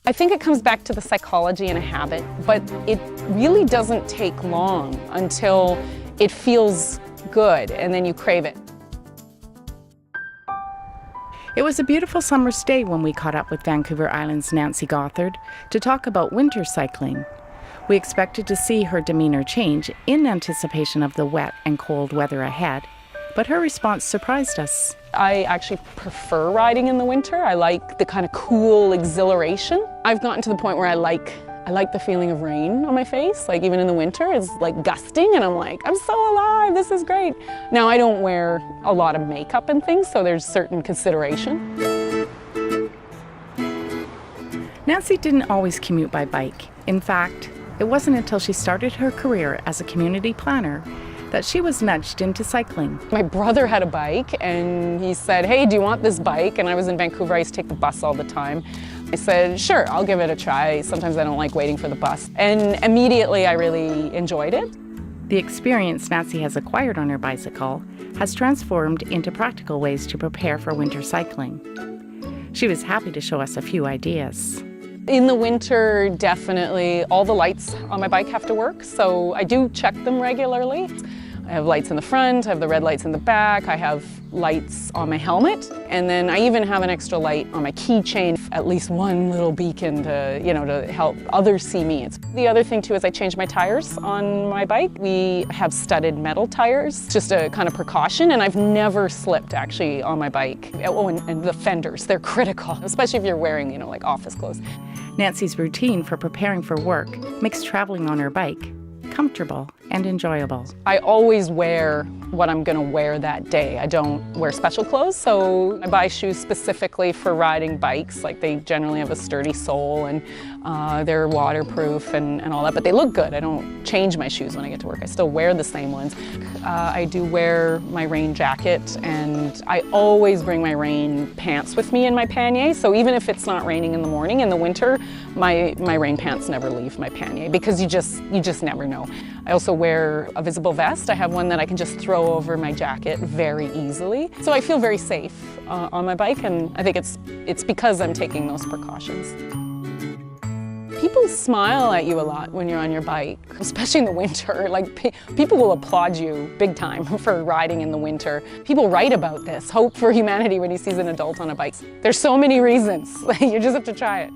I think it comes back to the psychology and a habit, but it really doesn't take long until it feels good and then you crave it. It was a beautiful summer's day when we caught up with Vancouver Island's Nancy Gothard to talk about winter cycling. We expected to see her demeanor change in anticipation of the wet and cold weather ahead, but her response surprised us. I actually prefer riding in the winter. I like the kind of cool exhilaration. I've gotten to the point where I like the feeling of rain on my face. Like even in the winter, it's like gusting and I'm like, I'm so alive, this is great. Now I don't wear a lot of makeup and things, so there's certain consideration. Nancy didn't always commute by bike. In fact, it wasn't until she started her career as a community planner that she was nudged into cycling. My brother had a bike and he said, hey, do you want this bike? And I was in Vancouver, I used to take the bus all the time. I said, sure, I'll give it a try. Sometimes I don't like waiting for the bus. And immediately I really enjoyed it. The experience Nancy has acquired on her bicycle has transformed into practical ways to prepare for winter cycling. She was happy to show us a few ideas. In the winter, definitely all the lights on my bike have to work, so I do check them regularly. I have lights in the front, I have the red lights in the back, I have lights on my helmet, and then I even have an extra light on my keychain, at least one little beacon to, to help others see me. The other thing too is I changed my tires on my bike. We have studded metal tires, just a kind of precaution, and I've never slipped actually on my bike. Oh, and the fenders, they're critical, especially if you're wearing, like office clothes. Nancy's routine for preparing for work makes traveling on her bike comfortable and enjoyable. I always wear what I'm going to wear that day. I don't wear special clothes, so I buy shoes specifically for riding bikes. Like they generally have a sturdy sole and they're waterproof and all that, but they look good. I don't change my shoes when I get to work. I still wear the same ones. I do wear my rain jacket and I always bring my rain pants with me in my pannier. So even if it's not raining in the morning, in the winter, my rain pants never leave my pannier because you just never know. I also wear a visible vest. I have one that I can just throw over my jacket very easily. So I feel very safe on my bike, and I think it's because I'm taking those precautions. People smile at you a lot when you're on your bike, especially in the winter. Like people will applaud you big time for riding in the winter. People write about this, hope for humanity when he sees an adult on a bike. There's so many reasons. You just have to try it.